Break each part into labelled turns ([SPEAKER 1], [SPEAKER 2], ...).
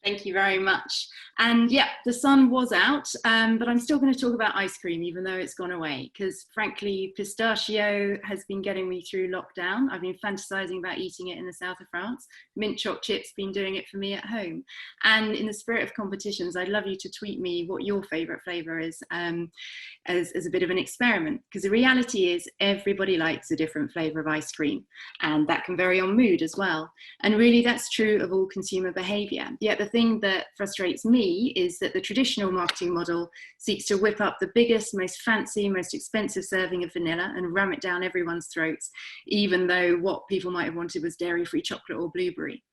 [SPEAKER 1] Thank you very much. And yeah, the sun was out, but I'm still going to talk about ice cream, even though it's gone away, because frankly, pistachio has been getting me through lockdown. I've been fantasizing about eating it in the south of France. Mint choc chips been doing it for me at home. And in the spirit of competitions, I'd love you to tweet me what your favorite flavor is, as a bit of an experiment, because the reality is everybody likes a different flavor of ice cream, and that can vary on mood as well. And really that's true of all consumer behavior. Yet the thing that frustrates me is that the traditional marketing model seeks to whip up the biggest, most fancy, most expensive serving of vanilla and ram it down everyone's throats, even though what people might have wanted was dairy-free chocolate or blueberry.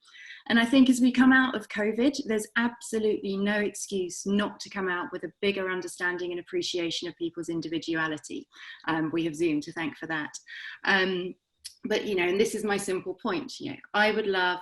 [SPEAKER 1] And I think as we come out of COVID, there's absolutely no excuse not to come out with a bigger understanding and appreciation of people's individuality. We have Zoom to thank for that. But, you know, and this is my simple point, you know, I would love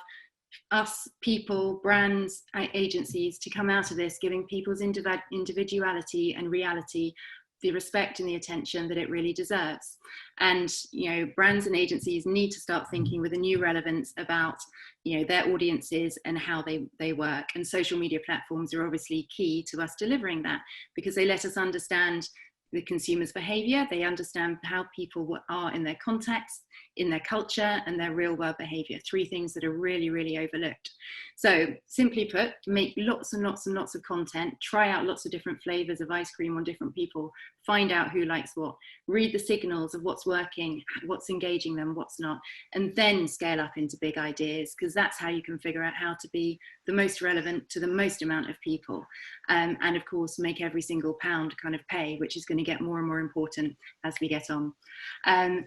[SPEAKER 1] us, people, brands, agencies to come out of this giving people's individuality and reality the respect and the attention that it really deserves. And, you know, brands and agencies need to start thinking with a new relevance about, you know, their audiences and how they work. And social media platforms are obviously key to us delivering that, because they let us understand the consumer's behavior, they understand how people are in their context, in their culture, and their real world behavior. Three things that are really, really overlooked. So simply put, make lots and lots and lots of content, try out lots of different flavors of ice cream on different people, find out who likes what, read the signals of what's working, what's engaging them, what's not, and then scale up into big ideas, because that's how you can figure out how to be the most relevant to the most amount of people. And of course, make every single pound kind of pay, which is going to get more and more important as we get on.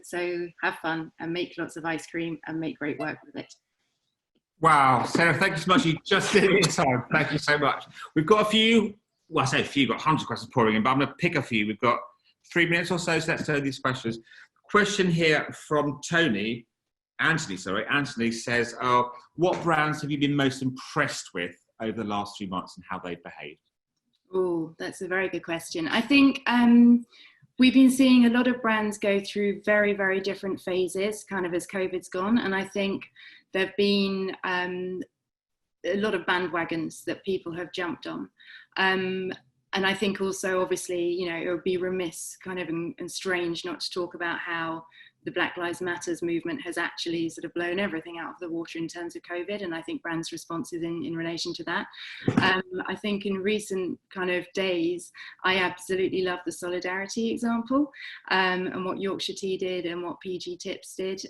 [SPEAKER 1] So have fun and make lots of ice cream and make great work with it.
[SPEAKER 2] Wow, Sarah, thank you so much. You just did it in time. Thank you so much. We've got a few, well, I say a few, got hundreds of questions pouring in, but I'm going to pick a few. We've got 3 minutes or so let's do these questions. Question here from Anthony says, what brands have you been most impressed with over the last few months and how they've behaved?
[SPEAKER 1] Oh, that's a very good question. I think we've been seeing a lot of brands go through very, very different phases kind of as COVID's gone. And I think there have been a lot of bandwagons that people have jumped on. And I think also, obviously, you know, it would be remiss kind of and strange not to talk about how the Black Lives Matters movement has actually sort of blown everything out of the water in terms of COVID. And I think brands' responses in relation to that. I think in recent kind of days, I absolutely love the solidarity example and what Yorkshire Tea did and what PG Tips did.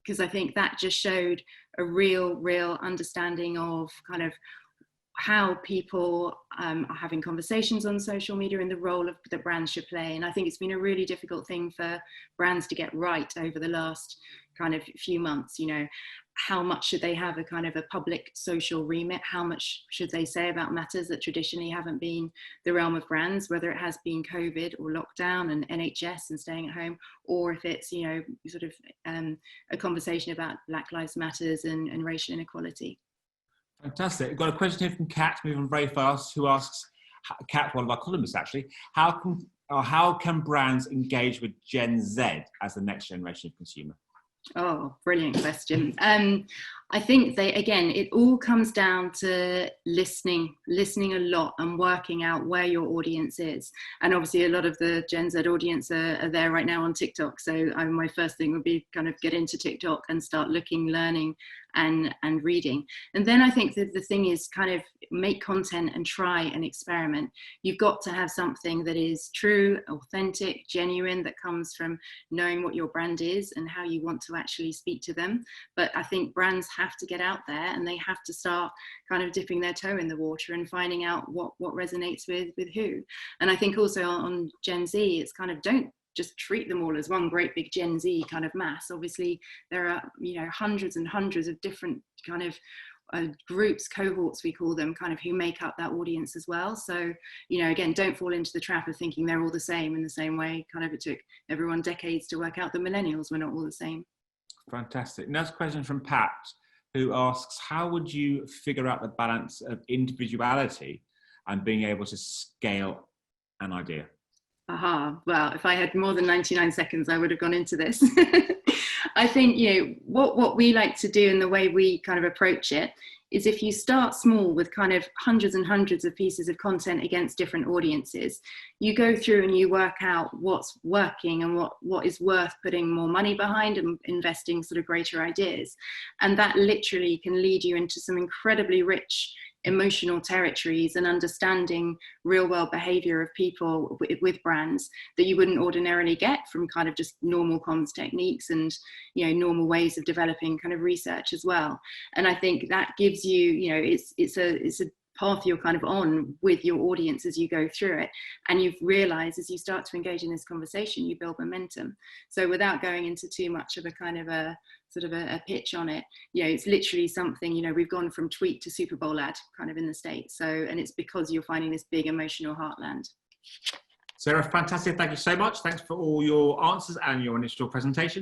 [SPEAKER 1] Because I think that just showed a real understanding of kind of how people are having conversations on social media and the role that brands should play. And I think it's been a really difficult thing for brands to get right over the last kind of few months. You know, how much should they have a kind of a public social remit? How much should they say about matters that traditionally haven't been the realm of brands, whether it has been COVID or lockdown and NHS and staying at home, or if it's, you know, sort of a conversation about Black Lives Matters and racial inequality.
[SPEAKER 2] Fantastic. We've got a question here from Kat, moving very fast, who asks, Kat, one of our columnists actually, how can brands engage with Gen Z as the next generation of consumer?
[SPEAKER 1] Oh, brilliant question. I think it all comes down to listening a lot and working out where your audience is. And obviously a lot of the Gen Z audience are there right now on TikTok. So my first thing would be kind of get into TikTok and start looking, learning and reading. And then I think that the thing is kind of make content and try and experiment. You've got to have something that is true, authentic, genuine, that comes from knowing what your brand is and how you want to actually speak to them. But I think brands have to get out there and they have to start kind of dipping their toe in the water and finding out what resonates with who. And I think also on Gen Z, it's kind of don't just treat them all as one great big Gen Z kind of mass. Obviously, there are, you know, hundreds and hundreds of different kind of groups, cohorts we call them, kind of who make up that audience as well. So, you know, again, don't fall into the trap of thinking they're all the same in the same way. Kind of it took everyone decades to work out that millennials were not all the same.
[SPEAKER 2] Fantastic. Next question from Pat, who asks, how would you figure out the balance of individuality and being able to scale an idea?
[SPEAKER 1] Well, if I had more than 99 seconds, I would have gone into this. I think, you know, what we like to do and the way we kind of approach it is if you start small with kind of hundreds and hundreds of pieces of content against different audiences, you go through and you work out what's working and what is worth putting more money behind and investing sort of greater ideas. And that literally can lead you into some incredibly rich emotional territories and understanding real world behavior of people with brands that you wouldn't ordinarily get from kind of just normal comms techniques and, you know, normal ways of developing kind of research as well. And I think that gives you, you know, it's a path you're kind of on with your audience as you go through it, and you've realized as you start to engage in this conversation, you build momentum. So without going into too much of a kind of a sort of a pitch on it, you know, it's literally something, you know, we've gone from tweet to Super Bowl ad kind of in the States. So, and it's because you're finding this big emotional heartland.
[SPEAKER 2] Sarah, fantastic. Thank you so much. Thanks for all your answers and your initial presentation.